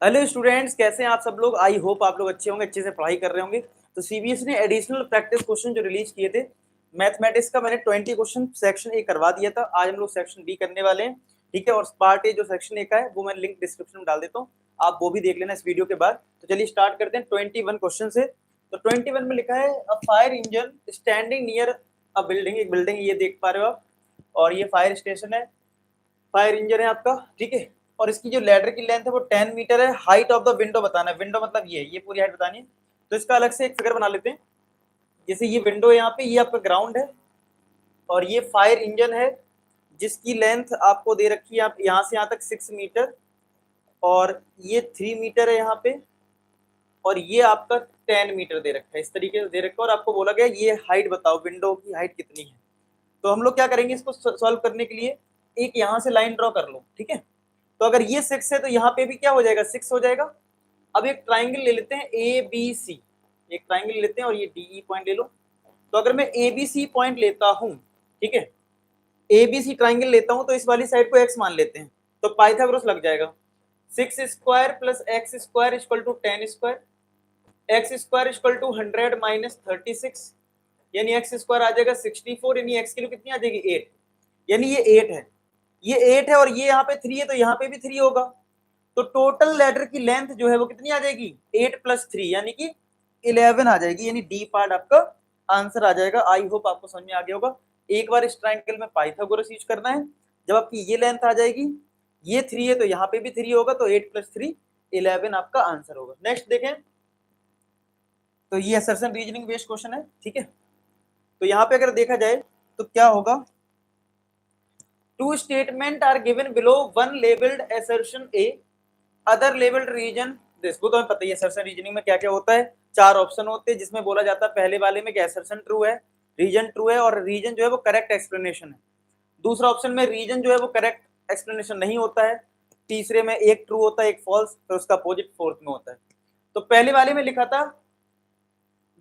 Hello students, कैसे हैं आप सब लोग। आई होप आप लोग अच्छे होंगे, अच्छे से पढ़ाई कर रहे होंगे। तो सीबीएसई ने एडिशनल प्रैक्टिस क्वेश्चन जो रिलीज किए थे मैथमेटिक्स का, मैंने 20 क्वेश्चन सेक्शन ए करवा दिया था। आज हम लोग सेक्शन बी करने वाले हैं, ठीक है। और पार्ट ए जो सेक्शन ए का है वो मैं लिंक डिस्क्रिप्शन में डाल देता हूँ, आप वो भी देख लेना इस वीडियो के बाद। तो चलिए स्टार्ट करते हैं 21 क्वेश्चन से। तो 21 में लिखा है a fire engine standing near a building. एक बिल्डिंग ये देख पा रहे हो आप, और ये फायर स्टेशन है, फायर इंजन है आपका, ठीक है। और इसकी जो लैडर की लेंथ है वो 10 मीटर है। हाइट ऑफ द विंडो बताना है, विंडो मतलब ये पूरी हाइट बतानी है। तो इसका अलग से एक फिगर बना लेते हैं। जैसे ये विंडो है यहाँ पे, ये आपका ग्राउंड है, और ये फायर इंजन है जिसकी लेंथ आपको दे रखी है आप यहाँ से यहाँ तक 6 मीटर, और ये 3 मीटर है यहाँ पे, और ये आपका 10 मीटर दे रखा है, इस तरीके से दे रखा है। और आपको बोला गया ये हाइट बताओ, विंडो की हाइट कितनी है। तो हम लोग क्या करेंगे, इसको सॉल्व करने के लिए एक यहाँ से लाइन ड्रॉ कर लो, ठीक है। तो अगर ये 6 है तो यहाँ पे भी क्या हो जाएगा, 6 हो जाएगा। अब एक ट्राइंगल ले लेते हैं ए बी सी, एक ट्राइंगल लेते हैं और ये डी ई पॉइंट ले लो। तो अगर मैं ए बी सी पॉइंट लेता हूँ, ठीक है, ए बी सी ट्राइंगल लेता हूँ, तो इस वाली साइड को एक्स मान लेते हैं, तो पाइथागोरस लग जाएगा। 6 square plus x square equal to 10 square, x square equal to 100 minus 36, यानी एक्स स्क्वायर आ जाएगा 64, यानी एक्स की वैल्यू कितनी आ जाएगी 8, यानी ये 8 है, ये 8 है, और ये यहाँ पे 3 है तो यहाँ पे भी 3 होगा। तो टोटल लेटर की लेंथ जो है वो कितनी आ जाएगी, 8 प्लस 3 यानी कि 11 आ जाएगी, यानी डी पार्ट आपका आंसर आ जाएगा। आई होप आपको समझ में आ गया होगा। एक बार इस ट्रायंगल में पाइथागोरस यूज करना है। जब आपकी ये लेंथ आ जाएगी, ये 3 है तो यहाँ पे भी 3 होगा, तो 8 प्लस 3 11 आपका आंसर होगा। नेक्स्ट देखें, तो ये असर्शन रीजनिंग बेस्ड क्वेश्चन है, ठीक है। तो यहाँ पे अगर देखा जाए तो क्या होगा, two statement are given below, one labelled assertion A, other labelled reason this. वो तो हमें पता ही है असर्शन रीजनिंग में क्या क्या होता है। 4 ऑप्शन होते हैं जिसमें बोला जाता है पहले वाले में कि असर्शन ट्रू है, रीजन ट्रू है, और रीजन जो है वो करेक्ट एक्सप्लेनेशन है। दूसरा ऑप्शन में रीजन जो है वो करेक्ट एक्सप्लेनेशन नहीं होता है। तीसरे में एक ट्रू होता है एक फॉल्स, फिर उसका अपोजिट फोर्थ में होता है। तो पहले वाले में लिखा था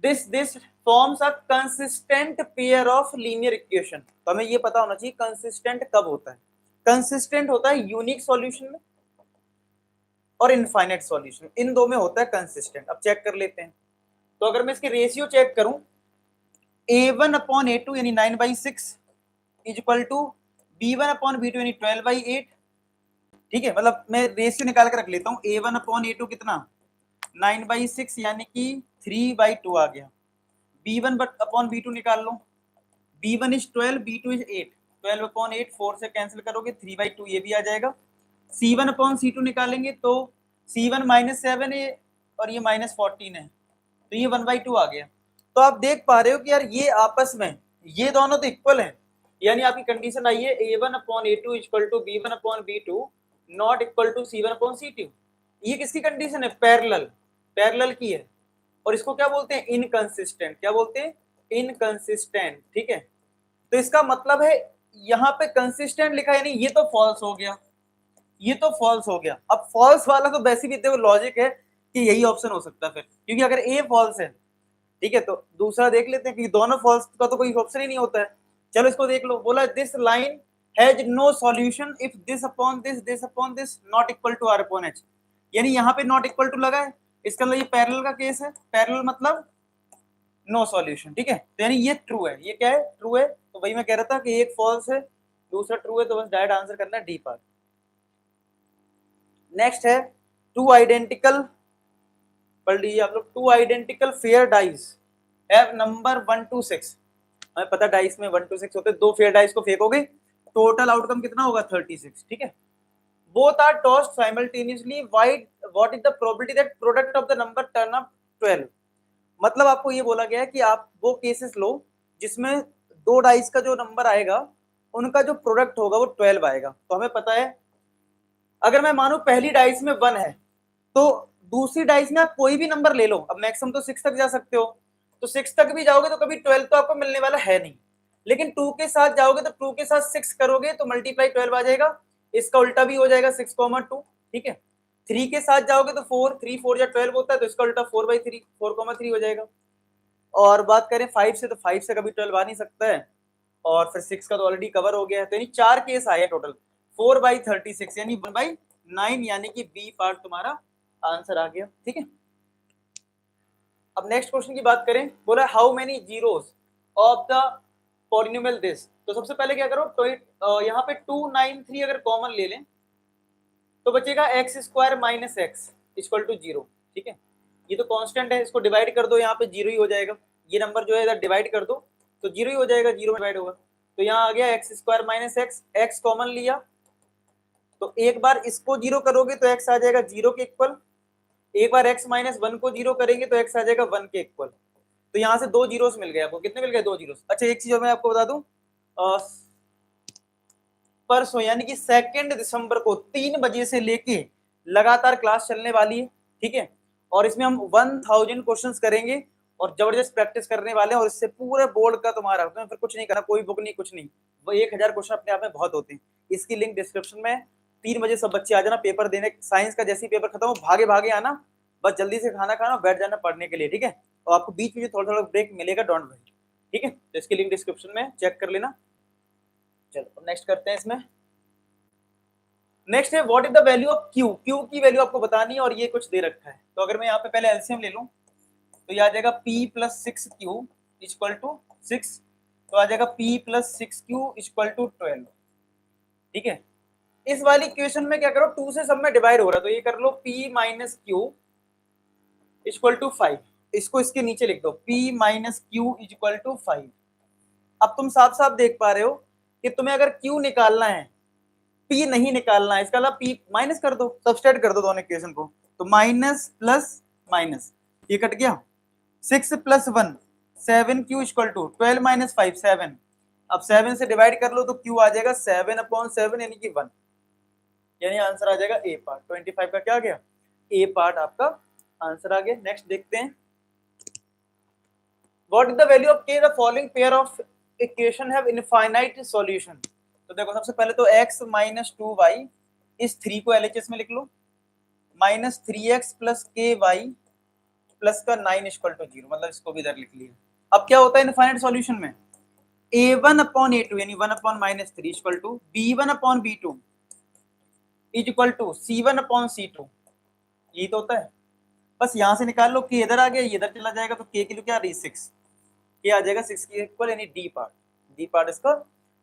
this forms a consistent pair of linear equation. तो हमें ये पता होना चाहिए कंसिस्टेंट कब होता है। कंसिस्टेंट होता है यूनिक सॉल्यूशन में और इनफाइनाइट सॉल्यूशन, इन दो में होता है कंसिस्टेंट। अब चेक कर लेते हैं। तो अगर मैं इसकी रेशियो चेक करूं, a1 अपॉन a2 यानी 9/6 is equal to b1 upon b2 यानी 12/8, ठीक है। मतलब मैं रेशियो निकाल के रख लेता हूं, a1 अपॉन a2 कितना 9/6 यानी कि 3/2 आ गया। b1 अपॉन b2 निकाल लो, b1 is 12, b2 is 8, 12 upon 8 4 से कैंसिल करोगे 3/2 ये भी आ जाएगा। c1 अपॉन c2 निकालेंगे तो c1 -7 है और ये -14 है, तो ये 1/2 आ गया। तो आप देख पा रहे हो कि यार ये आपस में ये दोनों तो इक्वल हैं, यानी आपकी कंडीशन आई है a1 upon a2 equal to b1 upon b2 not equal to c1 upon c2। ये किसकी कंडीशन है, पैरेलल, पैरेलल की है। और इसको क्या बोलते हैं, इनकंसिस्टेंट। क्या बोलते हैं, इनकंसिस्टेंट, ठीक है। तो इसका मतलब है यहाँ पे कंसिस्टेंट लिखा है, यानी ये तो फॉल्स हो गया, ये तो फॉल्स हो गया। अब फॉल्स वाला तो वैसे भी देखो लॉजिक है कि यही ऑप्शन हो सकता है फिर, क्योंकि अगर ए फॉल्स है, ठीक है, तो दूसरा देख लेते हैं कि दोनों फॉल्स का तो कोई ऑप्शन ही नहीं होता है। चलो इसको देख लो, बोला this line has no solution if this upon this not equal to r upon h, यानी यहाँ पे नॉट इक्वल टू लगा है, इसका मतलब ये पैरेलल का केस है। पैरेलल मतलब नो सॉल्यूशन, ठीक है। तो यानी ये ट्रू है, ये क्या है, ट्रू है। तो वही मैं कह रहा था कि एक फॉल्स है दूसरा ट्रू है, तो बस डायरेक्ट आंसर करना है डी पार्ट। नेक्स्ट है टू आइडेंटिकल, पढ़ लीजिए आप लोग, two identical fair dice have number 1 to 6। हमें पता डाइस में 1 to 6 होते हैं, दो फेयर डाइस को फेंकोगे टोटल आउटकम कितना होगा 36, ठीक है। Both are tossed simultaneously, what is the probability that product of the number turn up 12। मतलब आपको ये बोला गया है कि आप वो केसेस लो जिसमें दो डाइस का जो नंबर आएगा उनका जो प्रोडक्ट होगा वो 12 आएगा। तो हमें पता है अगर मैं मानू पहली डाइस में 1 है, तो दूसरी डाइस में आप कोई भी नंबर ले लो, अब मैक्सिमम तो 6 तक जा सकते हो, तो 6 तक भी जाओगे तो कभी 12 तो आपको मिलने वाला है नहीं। लेकिन 2 के साथ जाओगे तो 2 के साथ 6 करोगे तो मल्टीप्लाई 12 आ जाएगा, इसका उल्टा भी हो जाएगा 6,2, ठीक है। 3 के साथ जाओगे तो 4, 3 4 या 12 होता है, तो इसका उल्टा 4/3 4,3 हो जाएगा। और बात करें 5 से, तो 5 से कभी 12 आ नहीं सकता है, और फिर 6 का तो ऑलरेडी कवर हो गया है। तो यानी 4 केस आए टोटल, 4/36 यानी 1/9, यानी कि बी पार्ट तुम्हारा आंसर आ गया। ठीक है, अब नेक्स्ट क्वेश्चन की बात करें, बोला how many zeros of the polynomial this. तो सबसे पहले क्या करो, तो यहाँ पे 293 अगर कॉमन ले लें तो बचेगा x square minus x equal to zero. ठीक है, ये तो कांस्टेंट है, इसको डिवाइड कर दो, यहाँ पे जीरो ही हो जाएगा। ये नंबर जो है इधर डिवाइड कर दो तो जीरो ही हो जाएगा, जीरो में डिवाइड होगा। तो यहाँ आ गया x square minus x, x common लिया तो एक बार इसको जीरो करोगे तो एक्स आ जाएगा जीरो के इक्वल, एक बार एक्स माइनस वन को जीरो करेंगे तो एक्स आ जाएगा वन के इक्वल। तो यहाँ से दो जीरोस मिल गए आपको, कितने मिल गए, दो जीरोस। अच्छा एक चीज और मैं आपको बता दूं, परसों यानी कि 2 दिसंबर को 3 बजे से लेके लगातार क्लास चलने वाली है। ठीक है, और इसमें हम 1000 क्वेश्चंस करेंगे और जबरदस्त प्रैक्टिस करने वाले हैं, और इससे पूरे बोर्ड का तुम्हारा फिर कुछ नहीं करना, कोई बुक नहीं, कुछ नहीं, वो 1000 क्वेश्चन अपने आप में बहुत होते हैं। इसकी लिंक डिस्क्रिप्शन में। 3 बजे सब बच्चे आ जाना पेपर देने, साइंस का जैसे ही पेपर खत्म हो भागे भागे आना, बस जल्दी से खाना खाना बैठ जाना पढ़ने के लिए। ठीक है, और आपको बीच में थोड़ा थोड़ा ब्रेक मिलेगा, डोंट वरी। ठीक है, तो इसकी लिंक डिस्क्रिप्शन में चेक कर लेना। चलो नेक्स्ट करते हैं इसमें। नेक्स्ट है what is the value of Q. Q की वैल्यू आपको बतानी है और ये कुछ दे रखा है। तो अगर मैं यहाँ पे पहले एलसीएम ले लूं तो ये आ जाएगा p plus 6q equal to 6, तो आ जाएगा p plus 6q equal to 12। ठीक है, इस वाली इक्वेशन में क्या करो, 2 से सब में डिवाइड हो रहा है तो ये कर लो p minus q equal to 5, इसको इसके नीचे लिख दो p minus q equal to 5। अब तुम साफ साफ देख पा रहे हो कि तुम्हें अगर q निकालना है, p नहीं निकालना है, इसका मतलब p माइनस कर दो, सब्सट्रैक्ट कर दो दोनों इक्वेशन को, तो माइनस प्लस माइनस ये कट गया, 6 plus 1 7q equal to 12 minus 5 7। अब 7 से डिवाइड कर लो तो q आ जाएगा 7/7 यानी कि 1, यानी आंसर आ जाएगा ए पार्ट। 25 का क्या आ गया, ए पार्ट आपका आंसर आ गया। नेक्स्ट देखते हैं, what is the value of k, the following pair of equation have infinite solution. तो देखो सबसे पहले तो x माइनस 2y, इस 3 को LHS में लिख लो, माइनस 3x प्लस के वाई प्लस का 9 इक्वल टू 0, मतलब इसको भी इधर लिख लिया। अब क्या होता है इनफाइनाइट सॉल्यूशन में, a1 अपॉन a2 यानी 1 upon minus 3 equal to b1 upon b2 is equal to c1 upon c2, यही तो होता है। बस यहां से निकाल लो कि इधर आ गया, ये इधर चला जाएगा, तो k के लिए क्या आ रही है 6, के आ जाएगा 6 के इक्वल, यानी डी पार्ट इसका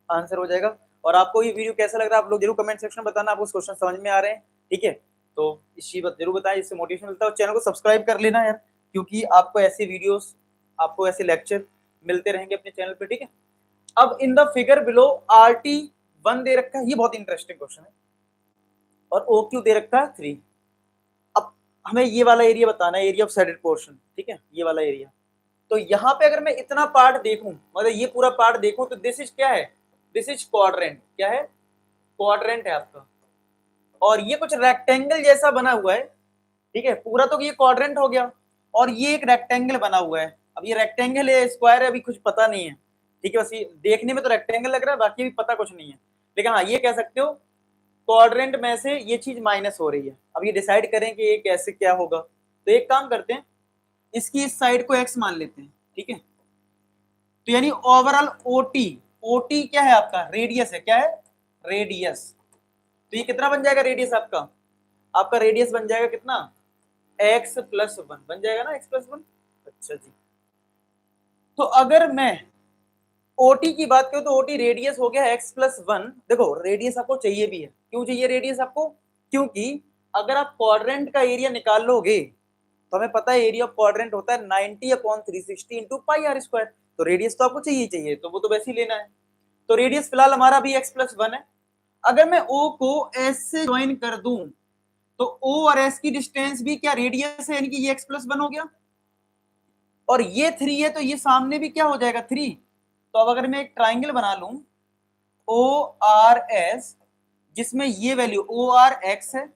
आंसर हो जाएगा। और आपको ये वीडियो कैसा लग रहा है आप लोग जरूर कमेंट सेक्शन में बताना, आपको क्वेश्चन समझ में आ रहे हैं। ठीक है, तो इस चीज जरूर बताएं, इससे मोटिवेशन मिलता है। और चैनल को सब्सक्राइब कर लेना यार, क्योंकि आपको ऐसे वीडियोस, आपको ऐसे लेक्चर मिलते रहेंगे अपने चैनल पे। ठीक है, अब in the figure below RT1 दे रखा है, ये बहुत इंटरेस्टिंग क्वेश्चन है, और OQ दे रखा है 3। अब हमें ये वाला एरिया बताना है, एरिया ऑफ साइडेड पोर्शन। ठीक है, ये वाला एरिया, तो यहाँ पे अगर मैं इतना पार्ट देखूं, मतलब ये पूरा पार्ट देखूं, तो दिस इज क्या है, दिस इज क्वाड्रेंट। क्या है, क्वाड्रेंट है आपका, और ये कुछ रेक्टेंगल जैसा बना हुआ है। ठीक है, पूरा तो ये क्वाड्रेंट हो गया, और ये एक रेक्टेंगल बना हुआ है। अब ये रेक्टेंगल है, स्क्वायर है, अभी कुछ पता नहीं है। ठीक है, बस ये देखने में तो रेक्टेंगल लग रहा है, बाकी भी पता कुछ नहीं है, लेकिन हाँ ये कह सकते हो क्वाड्रेंट में से ये चीज माइनस हो रही है। अब ये डिसाइड करें कि ये कैसे क्या होगा, तो एक काम करते हैं, इसकी इस साइड को x मान लेते हैं। ठीक है, तो यानी ओवरऑल OT क्या है आपका, रेडियस है। क्या है, रेडियस। तो ये कितना बन जाएगा रेडियस आपका, आपका रेडियस बन जाएगा कितना, x प्लस 1 बन जाएगा ना, x प्लस 1। अच्छा जी, तो अगर मैं OT की बात करूं तो OT रेडियस हो गया x प्लस 1। देखो रेडियस आपको चाहिए भी है, क्यों चाहिए रेडियस आपको, क्योंकि अगर आप क्वाड्रेंट का एरिया निकाल लोगे तो हमें पता है एरिया ऑफ क्वाड्रेंट होता है 90/360 इंटू पाई आर स्क्वायर, तो रेडियस तो आपको चाहिए, तो वो तो वैसे ही लेना है। तो रेडियस फिलहाल हमारा भी x प्लस 1 है। अगर मैं O को S से ज्वाइन कर दूं तो O और S की डिस्टेंस भी क्या रेडियस है, यानी कि ये x प्लस 1 हो गया, और ये 3 है तो ये सामने भी क्या हो जाएगा 3। तो अब अगर मैं एक ट्राइंगल बना लूं ORS, जिसमें ये वैल्यू ORX है,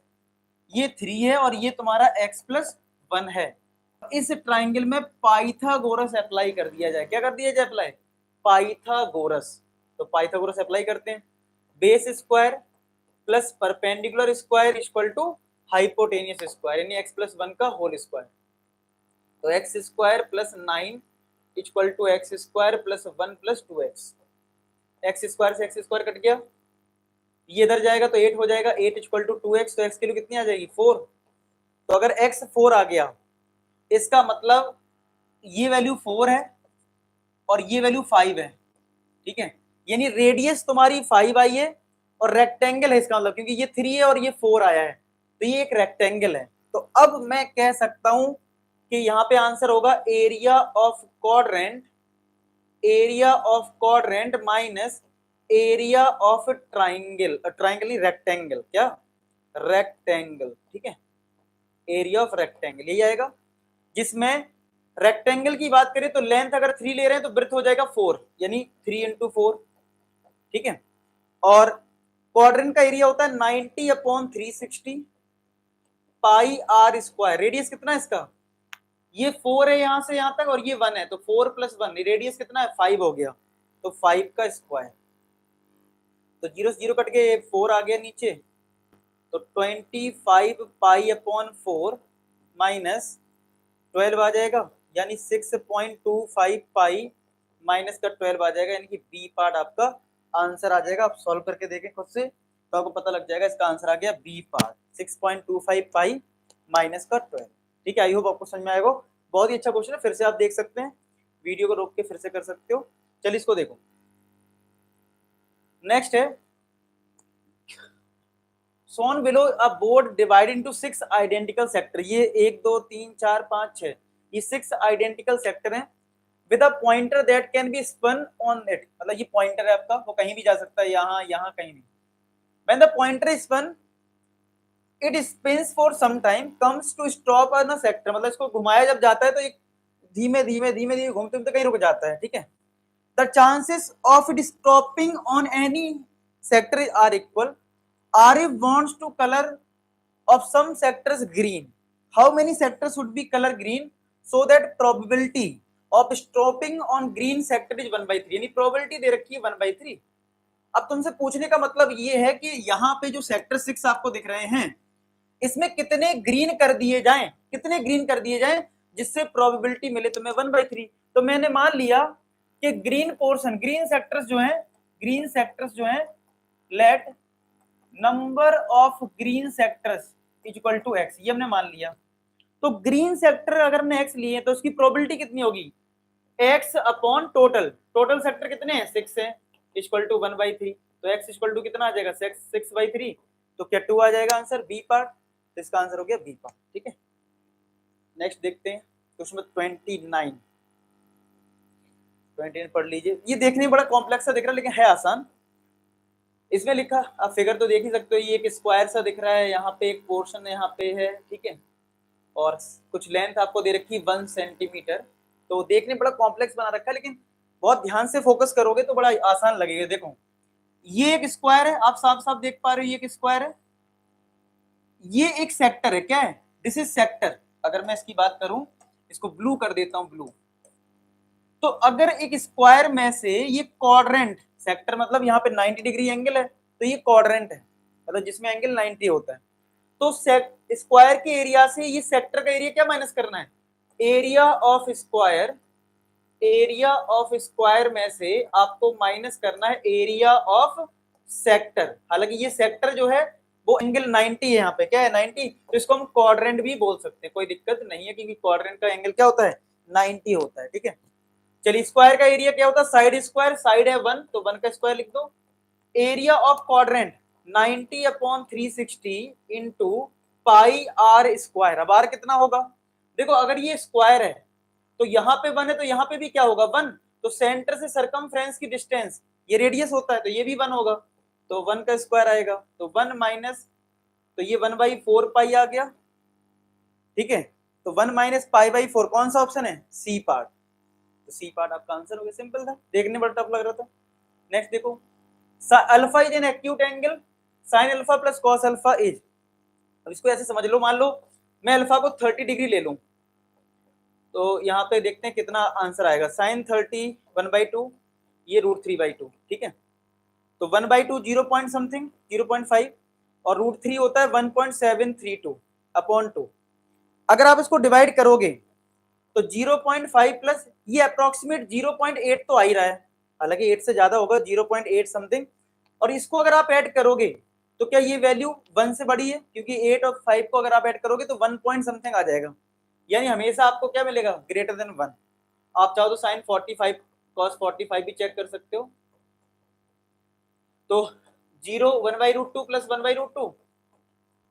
ये 3 है, और ये तुम्हारा x प्लस 1 है, इस ट्राइंगल में पाइथागोरस अप्लाई कर दिया जाए। क्या कर दिया जाए अप्लाई, पाइथागोरस। तो पाइथागोरस अप्लाई करते हैं, base square plus perpendicular square equal to hypotenuse square, यानी x प्लस 1 का होल स्क्वायर। तो x square plus 9 equal to x square plus 1 plus 2x। x square से x स्क्वायर कट गया, ये इधर जाएगा तो 8 हो जाएगा, 8 इक्वल टू 2x, तो x की वैल्यू कितनी आ जाएगी 4। तो अगर x 4 आ गया, इसका मतलब ये वैल्यू 4 है और ये वैल्यू 5 है, ठीक है, यानी रेडियस तुम्हारी 5 आई है और रेक्टेंगल है इसका मतलब, क्योंकि ये 3 है और ये 4 आया है, तो ये एक रेक्टेंगल है। तो अब मैं कह सकता हूं कि यहाँ पे आंसर होगा area of quadrant, area of quadrant minus area of triangle, triangle नहीं रेक्टेंगल, क्या रेक्टेंगल, ठीक है, एरिया ऑफ रेक्टेंगल यही आएगा, जिसमें रेक्टेंगल की बात करें तो लेंथ अगर 3 ले रहे हैं तो ब्रेथ हो जाएगा 4, यानी 3 इंटू 4, ठीक है, और क्वाड्रेंट का एरिया होता है 90 upon 360 pi r square. Radius कितना है इसका, ये 4 है यहां से यहां तक और ये 1 है, तो 4 प्लस 1 रेडियस कितना है 5 हो गया, तो 5 का स्क्वायर, तो 0 से 0 कट के 4 आ गया नीचे, तो 25 पाई अपॉन 4 माइनस 12 आ जाएगा, यानी 6.25 पाई माइनस का 12 आ जाएगा, यानी कि बी पार्ट आपका आंसर आ जाएगा। आप सॉल्व करके देखें खुद से तो आपको पता लग जाएगा, इसका आंसर आ गया बी पार्ट 6.25 पाई माइनस का 12, ठीक है। आई होप आपको समझ में आएगा, बहुत ही अच्छा क्वेश्चन है, फिर से आप देख सकते हैं, वीडियो को रोक के फिर से कर सकते हो। चलिए इसको देखो, नेक्स्ट है shown below a board divided into 6 identical sector, ये 1 2 3 4 5 6 ये 6 identical sector हैं with a pointer that can be spun on it, मतलब ये पॉइंटर है आपका, वो कहीं भी जा सकता है, यहाँ यहाँ कहीं भी। when the pointer is spun it spins for some time comes to stop on a sector, मतलब इसको घुमाया जब जाता है तो एक धीमे धीमे धीमे धीमे घूमते घूमते कहीं रुक जाता है, ठीक है। the chances of it stopping on any sector are equal, Arif wants to color of some sectors green. How many sectors would be color green so that probability of stopping on green sector is 1/3, यानी probability दे रखी है 1/3। अब तुमसे पूछने का मतलब ये है कि यहाँ पे जो सेक्टर 6 आपको दिख रहे हैं, इसमें कितने ग्रीन कर दिए जाएं, कितने ग्रीन कर दिए जाएं जिससे प्रोबेबिलिटी मिले तुम्हें 1/3। तो मैंने मान लिया कि ग्रीन पोर्शन, ग्रीन सेक्टर्स जो हैं, ग्रीन सेक्टर्स जो हैं, let number of green sectors equal to x, ये हमने मान लिया। तो ग्रीन सेक्टर अगर हमने एक्स लिए तो उसकी प्रोबेबिलिटी कितनी होगी, x upon total, total sector कितने हैं 6 है, इक्वल टू 1/3, तो एक्स इक्वल टू कितना आ जाएगा 6/3, तो क्या 2 आ जाएगा आंसर बी पार्ट, तो इसका आंसर हो गया बी पार्ट, ठीक है। नेक्स्ट देखते हैं क्वेश्चन 29 पढ़ लीजिए, ये देखने में बड़ा कॉम्प्लेक्स सा दिख रहा है लेकिन है आसान। इसमें लिखा, आप फिगर तो देख ही सकते हो, ये एक स्क्वायर सा दिख रहा है, यहाँ पे एक पोर्शन यहाँ पे है, ठीक है, और कुछ लेंथ आपको दे रखी 1 सेंटीमीटर, तो देखने बड़ा कॉम्प्लेक्स बना रखा है, लेकिन बहुत ध्यान से फोकस करोगे तो बड़ा आसान लगेगा। देखो ये एक स्क्वायर है, आप साफ साफ देख पा रहे हो, ये एक स्क्वायर है, ये एक सेक्टर है, क्या है, दिस इज सेक्टर। अगर मैं इसकी बात करूं, इसको ब्लू कर देता हूं, ब्लू, तो अगर एक स्क्वायर में से ये क्वाड्रेंट, सेक्टर मतलब यहाँ पे 90 डिग्री एंगल है, तो ये क्वाड्रेंट है, मतलब जिसमें एंगल 90 होता है, तो स्क्वायर के एरिया से ये सेक्टर का एरिया क्या माइनस करना है, area of square, area of square में से आपको माइनस करना है एरिया ऑफ सेक्टर। हालांकि ये सेक्टर जो है वो एंगल 90 है, यहाँ पे क्या है 90, तो इसको हम क्वाड्रेंट भी बोल सकते हैं, कोई दिक्कत नहीं है, क्योंकि क्वाड्रेंट का एंगल क्या होता है 90 होता है, ठीक है। चलिए स्क्वायर का एरिया क्या होता है, साइड स्क्वायर, साइड है 1 तो 1 का स्क्वायर लिख दो, area of quadrant 90 upon 360 into pi r square. अब आर कितना होगा, देखो अगर ये स्क्वायर है तो यहाँ पे 1 है, तो यहाँ पे भी क्या होगा 1, तो सेंटर से सरकमफ्रेंस की डिस्टेंस ये रेडियस होता है, तो ये भी 1 होगा, तो 1 का स्क्वायर आएगा, तो 1 माइनस, तो ये 1/4 पाई आ गया, ठीक है, तो 1 माइनस पाई बाई 4 कौन सा ऑप्शन है, सी पार्ट, तो सी पार्ट आपका आंसर हो गया, सिंपल था, देखने बड़ा टफ लग रहा था। नेक्स्ट देखो, alpha is an acute angle, sine alpha plus cos alpha is, अब इसको ऐसे समझ लो, मान लो मैं अल्फा को 30 डिग्री ले लूं, तो यहाँ पे देखते हैं कितना आंसर आएगा, साइन 30 1/2, ये √3/2, ठीक है, तो 1/2 0 पॉइंट समथिंग 0.5 और √3 होता है 1.732 अपॉन 2। अगर आप इसको डिवाइड करोगे तो 0.5 प्लस ये अप्रोक्सीमेट 0.8 तो आ ही रहा है, हालांकि 8 से ज्यादा होगा 0.8 समथिंग, और इसको अगर आप ऐड करोगे तो क्या ये वैल्यू 1 से बड़ी है, क्योंकि 8 और 5 को अगर आप ऐड करोगे तो 1 पॉइंट समथिंग आ जाएगा, यानी हमेशा आपको क्या मिलेगा, ग्रेटर देन 1। आप चाहो तो साइन 45 कॉस 45 भी चेक कर सकते हो। तो 0 1/√2 प्लस 1/√2,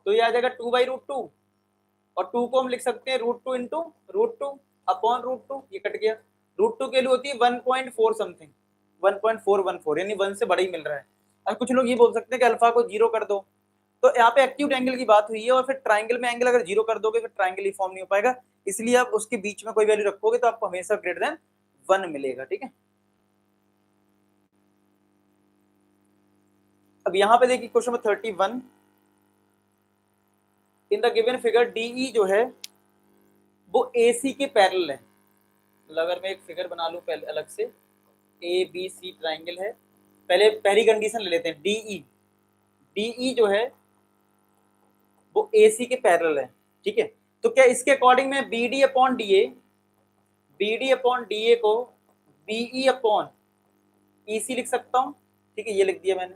तो ये आ जाएगा 2/√2, और 2 को हम लिख सकते हैं √2 इंटू √2 अपॉन √2, ये कट गया। √2 के लिए होती है 1.4 समथिंग, 1.414, यानी 1 से बड़ा ही मिल रहा है। अब कुछ लोग ये बोल सकते हैं कि अल्फा को 0 कर दो, तो यहाँ पे एक्यूट एंगल की बात हुई है, और फिर ट्राइंगल में एंगल अगर 0 कर दोगे फिर ट्राइंगल ही फॉर्म नहीं हो पाएगा, इसलिए आप उसके बीच में कोई वैल्यू रखोगे तो आपको हमेशा ग्रेटर देन 1 मिलेगा, ठीक है। अब यहाँ पे देखिए question number 31, in the given figure DE जो है वो AC के पैरेलल है। अगर मैं एक फिगर बना लूं पहले अलग से, ABC ट्राइंगल है, पहले पहली कंडीशन ले लेते हैं, DE जो है वो AC के पैरेलल है, ठीक है। तो क्या इसके अकॉर्डिंग में BD अपॉन DA को BE अपॉन EC लिख सकता हूं, ठीक है, ये लिख दिया मैंने।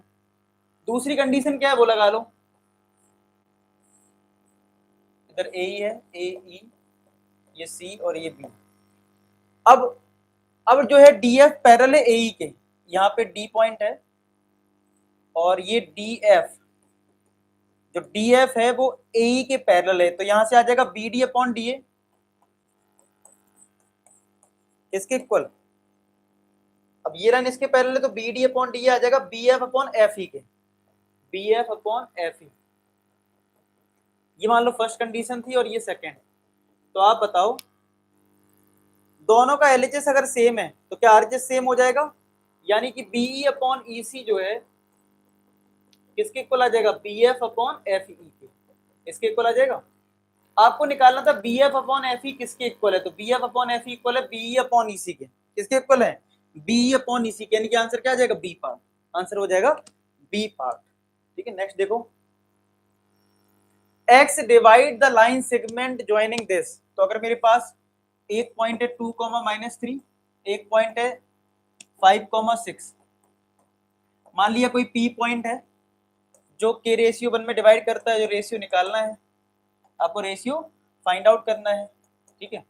दूसरी कंडीशन क्या है वो लगा लो, इधर AE है, AE, ये C और ये B। अब जो है DF पैरेलल है AE के, यहाँ पे D पॉइंट है और ये DF, जो DF है वो AE के पैरेलल है, तो यहां से आ जाएगा BD अपॉन DA, इसके इक्वल। अब ये रन इसके पैरेलल है तो BD अपॉन DA आ जाएगा BF अपॉन FE के, BF अपॉन FE। ये मान लो फर्स्ट कंडीशन थी और ये सेकंड। तो आप बताओ दोनों का LHS अगर सेम है तो क्या RHS सेम हो जाएगा, यानी कि BE अपॉन EC जो है किसके इक्वल आ जाएगा, BF अपॉन FE के, इसके इक्वल आ जाएगा। आपको निकालना था BF अपॉन FE किसके इक्वल है, तो BF अपॉन FE इक्वल है BE अपॉन EC के, किसके इक्वल है, BE अपॉन EC के, यानी कि आंसर क्या आ जाएगा, बी पार्ट, आंसर हो जाएगा बी पार्ट, ठीक है। नेक्स्ट देखो, X divide the line segment joining this, तो अगर मेरे पास एक पॉइंट है 2, -3, एक पॉइंट है 5, 6, मान लिया कोई P पॉइंट है जो K रेशियो 1 में डिवाइड करता है, जो रेशियो निकालना है आपको, रेशियो फाइंड आउट करना है, ठीक है।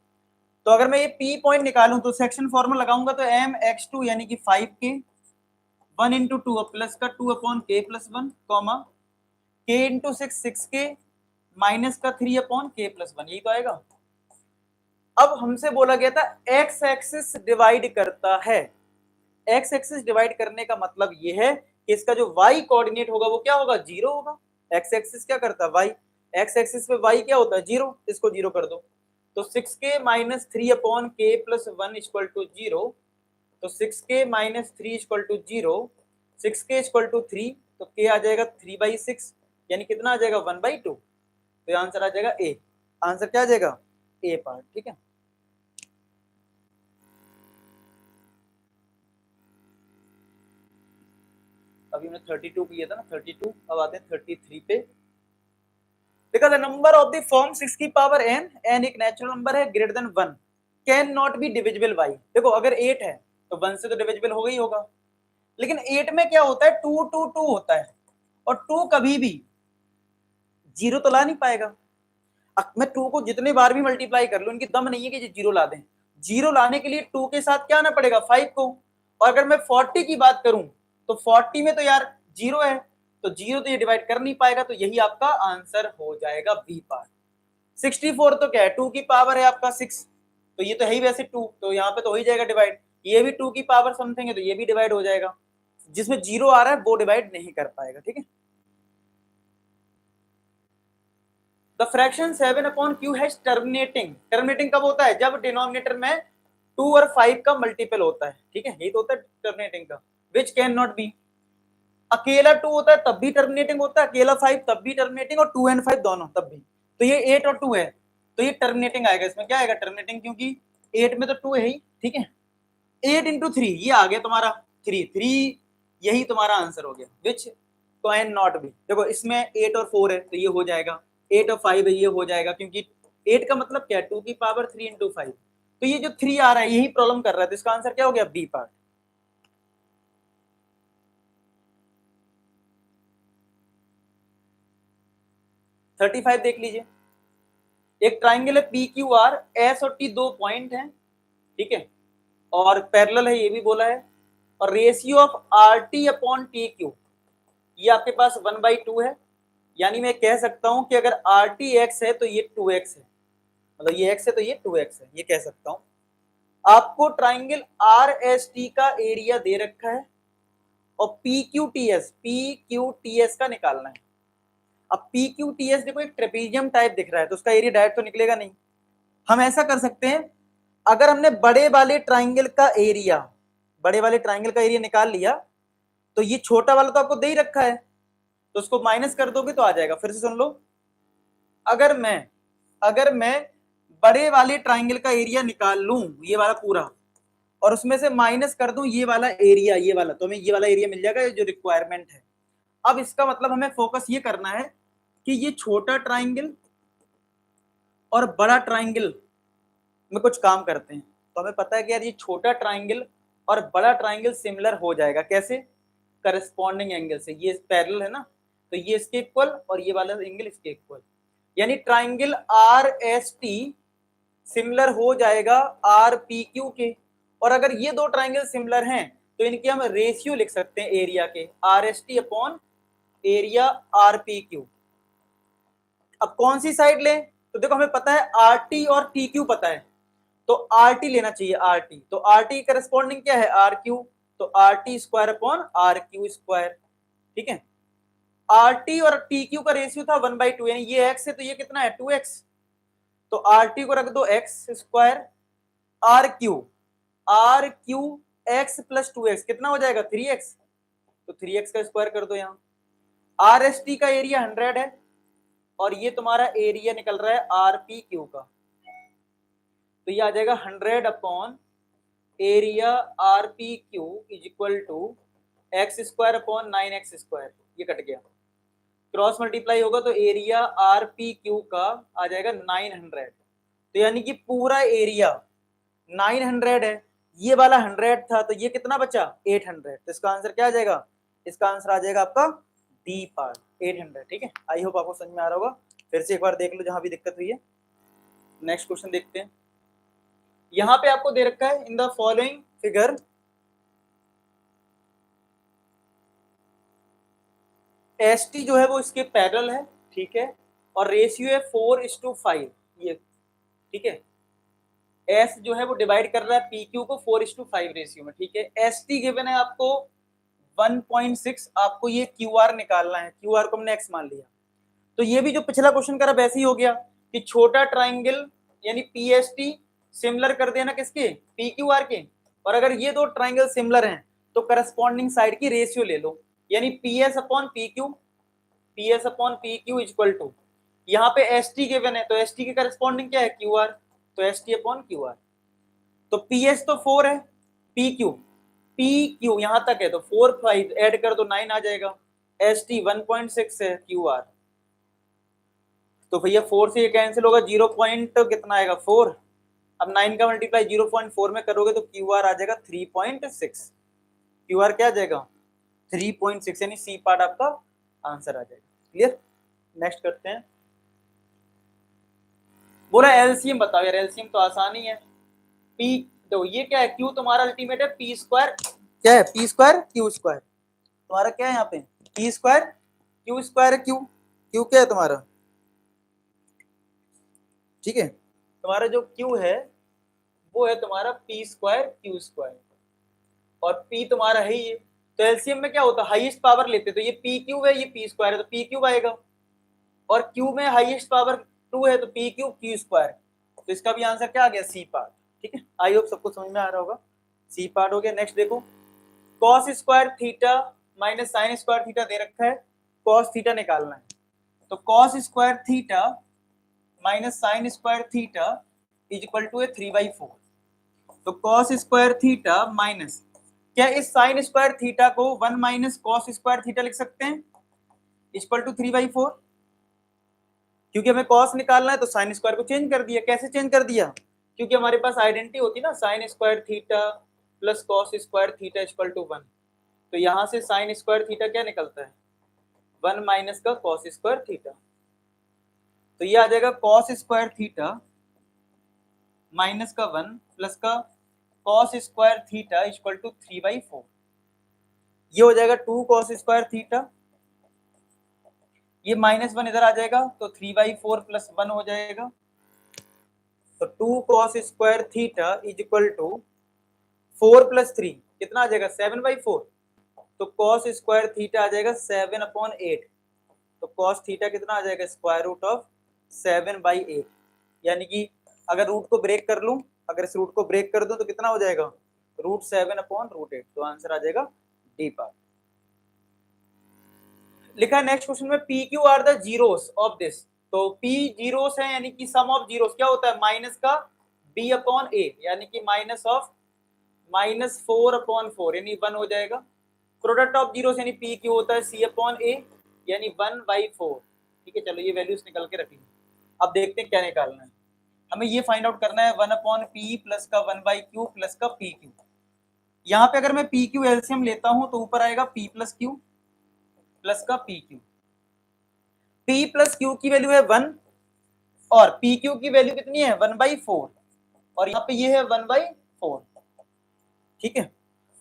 तो अगर मैं ये P पॉइंट निकालूं तो सेक्शन फॉर्मूला लगाऊंगा तो mx2 यानी कि 5k 1 इंटू 2 प्लस का 2 upon k plus 1 comma k into 6k minus का 3 अपॉन k प्लस 1, यही तो आएगा। अब हमसे बोला गया था x एक्सिस डिवाइड करता है, x एक्सिस डिवाइड करने का मतलब ये है कि इसका जो y कोऑर्डिनेट होगा वो क्या होगा, 0 होगा। x एक्सिस क्या करता है, y, x एक्सिस पे y क्या होता है, 0, इसको 0 कर दो, तो 6k minus 3 upon k plus 1 equal to 0, तो 6k minus 3 equal to 0, 6k equal to 3, तो k आ जाएगा 3/6, यानी कितना आ जाएगा 1/2, तो आंसर आ जाएगा ए, आंसर क्या आ जाएगा, ए पार्ट, ठीक है। अभी हमने 32 किया था ना, 32, अब आते हैं 33 पे। देखा the number of the form 6 की पावर n एक नेचुरल नंबर है greater than 1 can not be divisible by. देखो अगर 8 है तो 1 से तो डिविजिबल होगा ही होगा, लेकिन 8 में क्या होता है, 2 2 2 होता है, और 2 कभी भी 0 तो ला नहीं पाएगा। मैं 2 को जितने बार भी मल्टीप्लाई कर लूं, इनकी दम नहीं है कि 0 ला दें। 0 लाने के लिए 2 के साथ क्या आना पड़ेगा, 5 को। और अगर मैं 40 की बात करूं तो 40 में तो यार 0 है, तो 0 तो ये डिवाइड कर नहीं पाएगा, तो यही आपका आंसर हो जाएगा बी पार्ट। 64 तो क्या है, 2 की पावर है आपका 6, तो ये तो है ही वैसे 2, तो यहाँ पे तो हो ही जाएगा डिवाइड। ये भी 2 की पावर समथिंग है तो ये भी डिवाइड हो जाएगा, जिसमें 0 आ रहा है वो डिवाइड नहीं कर पाएगा, ठीक है। The fraction 7 upon Q has terminating, terminating कब होता है, जब डिनोमिनेटर में 2 और 5 का मल्टीपल होता है, ठीक है, यही तो होता है टर्मिनेटिंग का। विच कैन नॉट बी, अकेला 2 होता है तब भी टर्मिनेटिंग होता है, अकेला 5 तब भी टर्मिनेटिंग, और 2 एंड 5 दोनों तब भी। तो ये 8 और 2 है तो ये टर्मिनेटिंग आएगा, इसमें क्या आएगा, टर्मिनेटिंग, क्योंकि 8 में तो 2 है ही, ठीक है। 8 इंटू 3 ये आ गया तुम्हारा 3, यही तुम्हारा आंसर हो गया। विच कैन नॉट बी, देखो इसमें 8 और 4 है तो ये हो जाएगा, 8 और 5 है ये हो जाएगा, क्योंकि 8 का मतलब क्या है, 2 की पावर 3 इंटू 5, तो ये जो 3 आ रहा है यही प्रॉब्लम कर रहा है, तो इसका आंसर क्या हो गया, बी पार्ट। 35 देख लीजिए, एक ट्राइंगल है पी क्यू आर, एस और टी दो पॉइंट हैं, ठीक है, और पैरेलल है ये भी बोला है, और ratio of R T upon T Q ये आपके पास 1/2 है, यानी मैं कह सकता हूं कि अगर आर टी एक्स है तो ये 2x है, मतलब ये x है तो ये 2x है, ये कह सकता हूं। आपको ट्राइंगल आर एस टी का एरिया दे रखा है और पी क्यू टी एस का निकालना है। अब पी क्यू टी एस देखो एक ट्रेपीजियम टाइप दिख रहा है तो उसका एरिया डायरेक्ट तो निकलेगा नहीं। हम ऐसा कर सकते हैं, अगर हमने बड़े वाले ट्राइंगल का एरिया निकाल लिया तो ये छोटा वाला तो आपको दे ही रखा है, तो उसको माइनस कर दोगे तो आ जाएगा। फिर से सुन लो, अगर मैं बड़े वाले ट्राइंगल का एरिया निकाल लूं ये वाला पूरा, और उसमें से माइनस कर दूं ये वाला एरिया, ये वाला, तो हमें ये वाला एरिया मिल जाएगा जो रिक्वायरमेंट है। अब इसका मतलब हमें फोकस ये करना है कि ये छोटा ट्राइंगल और बड़ा ट्राइंगल में कुछ काम करते हैं, तो हमें पता है कि यार ये छोटा ट्राइंगल और बड़ा ट्राइंगल सिमिलर हो जाएगा, कैसे? करस्पॉन्डिंग एंगल से, ये पैरेलल है ना, तो ये इसके इक्वल और ये वाला एंगल इसके इक्वल, यानी triangle R S T similar हो जाएगा आर पी क्यू के। और अगर ये दो ट्राइंगल सिमिलर हैं तो इनके हम रेशियो लिख सकते हैं एरिया के, R S T upon area R P Q. अब कौन सी साइड लें? तो देखो हमें पता है आर टी और टी क्यू पता है, तो आर टी लेना चाहिए, आर टी, तो आर टी करस्पॉन्डिंग क्या है? आर क्यू, तो R T square upon R Q square, ठीक है। आर टी और टी क्यू का रेशियो था 1/2, यानी ये x है तो ये कितना है? 2x, तो आर टी को रख दो x square, R Q x plus 2x कितना हो जाएगा? 3x, तो 3x का स्क्वायर कर दो। यहाँ आर एस टी का एरिया 100 है और ये तुम्हारा एरिया निकल रहा है आर पी क्यू का, तो ये आ जाएगा 100 upon area R P Q is equal to x square upon 9x square, ये कट गया, क्रॉस मल्टीप्लाई होगा तो एरिया आर पी क्यू का आ जाएगा 900, तो यानी कि पूरा एरिया 900 है, ये वाला 100 था तो ये कितना बचा? 800, तो इसका आंसर क्या आ जाएगा? इसका आंसर आ जाएगा आपका डी पार्ट 800, ठीक है। आई होप आपको समझ में आ रहा होगा, फिर से एक बार देख लो जहां भी दिक्कत हुई है। नेक्स्ट क्वेश्चन देखते हैं, यहां पे आपको दे रखा है in the following figure as T जो है वो इसके पैरेलल है, ठीक है, और रेशियो है 4:5, ये ठीक है, एस जो है वो डिवाइड कर रहा है पी क्यू को 4:5 रेशियो में, ठीक है। एस टी गिवन है आपको 1.6, आपको ये क्यू आर निकालना है, क्यू आर को हमने एक्स मान लिया, तो ये भी जो पिछला क्वेश्चन करा वैसे ही हो गया कि छोटा ट्राइंगल यानी पी एस टी सिमिलर कर देना किसके? पी क्यू आर के, और अगर ये दो ट्राइंगल सिमिलर हैं तो करस्पॉन्डिंग साइड की रेशियो ले लो, यानी P S upon P Q equal to, यहाँ पे एस टी गिवन है तो एस टी के करस्पॉन्डिंग क्या है? क्यू आर, तो S T upon Q R, तो पी एस तो 4 है, पी क्यू यहां तक है तो 4 5 ऐड कर दो 9 आ जाएगा, एस टी 1.6 है, क्यू आर तो भैया 4 से ये कैंसिल होगा, 0 पॉइंट कितना आएगा? 4, अब 9 का मल्टीप्लाई 0.4 में करोगे तो क्यू आर आ जाएगा 3.6, क्यू आर क्या आ जाएगा? 3.6, यानी सी पार्ट आपका आंसर आ जाएगा। क्लियर? नेक्स्ट करते हैं, बोला एलसीएम बताओ, यार एलसीएम तो आसान ही है, पी तो ये क्या है? क्यू तुम्हारा अल्टीमेट है पी स्क्वायर, क्या है? पी स्क्वायर क्यू स्क्वायर, तुम्हारा क्या है यहाँ पे? पी स्क्वायर क्यू स्क्वायर है, क्यू क्या है तुम्हारा? ठीक है, तुम्हारा जो क्यू है वो है तुम्हारा पी स्क्वायर क्यू स्क्वायर, और पी तुम्हारा है ये, तो एलसीएम में क्या होता है? हाईएस्ट पावर लेते, तो ये पी क्यू है, ये पी स्क्वायर है तो पी क्यूब आएगा, और क्यू में हाईएस्ट पावर 2 है तो पी क्यू क्यू स्क्वायर, तो इसका भी आंसर क्या आ गया? सी पार्ट, ठीक है। आई होप सबको समझ में आ रहा होगा, सी पार्ट हो गया। नेक्स्ट देखो, cos square theta minus sine square theta दे रखा है, कॉस थीटा निकालना है, तो cos square theta minus sine square theta is equal to 3/4, तो कॉस स्क्वायर थीटा माइनस, क्या इस साइन स्क्वायर थीटा को 1 माइनस कॉस स्क्वायर थीटा लिख सकते हैं इक्वल टू 3/4, क्योंकि हमें कॉस निकालना है तो साइन स्क्वायर को चेंज कर दिया। कैसे चेंज कर दिया? क्योंकि हमारे पास आइडेंटिटी होती ना, sine square theta plus cos square theta equal to 1, तो यहां से साइन स्क्वायर थीटा क्या निकलता है? 1 माइनस का कॉस स्क्वायर थीटा, तो ये आ जाएगा कॉस स्क्वायर थीटा माइनस का 1 प्लस का cos square theta equal to 3/4। ये हो जाएगा 2 कॉस स्क्वायर थीटा, ये -1 इधर आ जाएगा तो 3/4 प्लस 1 हो जाएगा। तो 2 cos square theta is equal to 4 plus 3 कितना आ जाएगा 7/4। तो कॉस स्क्वायर थीटा आ जाएगा 7/8। तो कॉस थीटा कितना आ जाएगा स्क्वायर रूट ऑफ 7/8। यानी कि अगर रूट को ब्रेक कर लूं, अगर इस रूट को ब्रेक कर दूं तो कितना हो जाएगा √7/√8। तो आंसर आ जाएगा डी पार्ट। लिखा है नेक्स्ट क्वेश्चन में P Q R the zeros of this. तो पी जीरोस है यानी कि सम ऑफ जीरोस क्या होता है माइनस का b/a यानी कि माइनस ऑफ -4/4 यानी 1 हो जाएगा। प्रोडक्ट ऑफ जीरोस यानी पी क्यू होता है c/a यानी 1/4। ठीक है, चलो ये वैल्यूज निकल के रखिए। अब देखते हैं क्या निकालना है। हमें ये फाइंड आउट करना है 1/p प्लस का 1/q प्लस का pq। यहाँ पे अगर मैं pq एलसीएम लेता हूं तो ऊपर आएगा p प्लस q प्लस का pq। p प्लस q की वैल्यू है 1 और pq की वैल्यू कितनी है 1/4 और यहाँ पे ये है 1/4। ठीक है,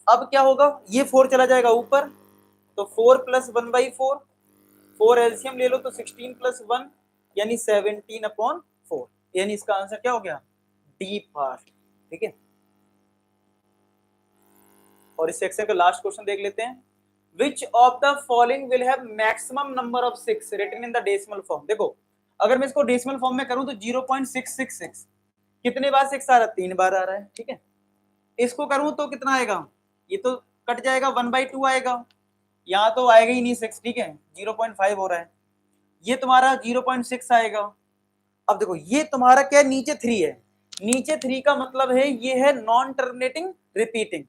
अब क्या होगा ये 4 चला जाएगा ऊपर तो 4 प्लस 1/4, 4 एलसीएम ले लो तो 16 प्लस 1 यानी 17/4। यानी इसका आंसर क्या हो गया डी पार्ट। ठीक है, और इस सेक्शन का लास्ट क्वेश्चन देख लेते हैं। Which of the following will have maximum number of 6 written in the decimal form। देखो अगर मैं इसको डेसिमल फॉर्म में करूं तो 0.666 कितने बार 6 आ रहा है 3 बार आ रहा है। ठीक है, इसको करूं तो कितना आएगा ये तो कट जाएगा 1/2 आएगा, यहाँ तो आएगा ही नहीं 6। ठीक है, 0.5 हो रहा है, ये तुम्हारा 0.6 आएगा। अब देखो ये तुम्हारा क्या है नीचे 3 है, नीचे 3 का मतलब है ये है non terminating repeating,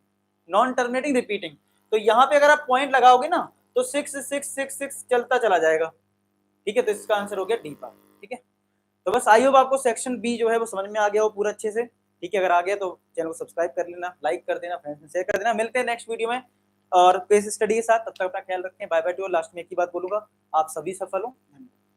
non terminating repeating. तो यहाँ पे अगर आप पॉइंट लगाओगे ना तो 6 6 6 6 चलता चला जाएगा। ठीक है, तो इसका आंसर हो गया डी पार्ट। ठीक है, तो बस आई होप आपको सेक्शन बी जो है वो समझ में आ गया हो पूरा अच्छे से। ठीक है, अगर आ गया तो चैनल को सब्सक्राइब कर लेना, लाइक कर देना, फ्रेंड्स में शेयर कर देना। मिलते हैं नेक्स्ट वीडियो में और केस स्टडी के साथ, तब तक अपना ख्याल रखें। Bye by two. लास्ट में एक ही बात बोलूंगा, आप सभी सफल हो।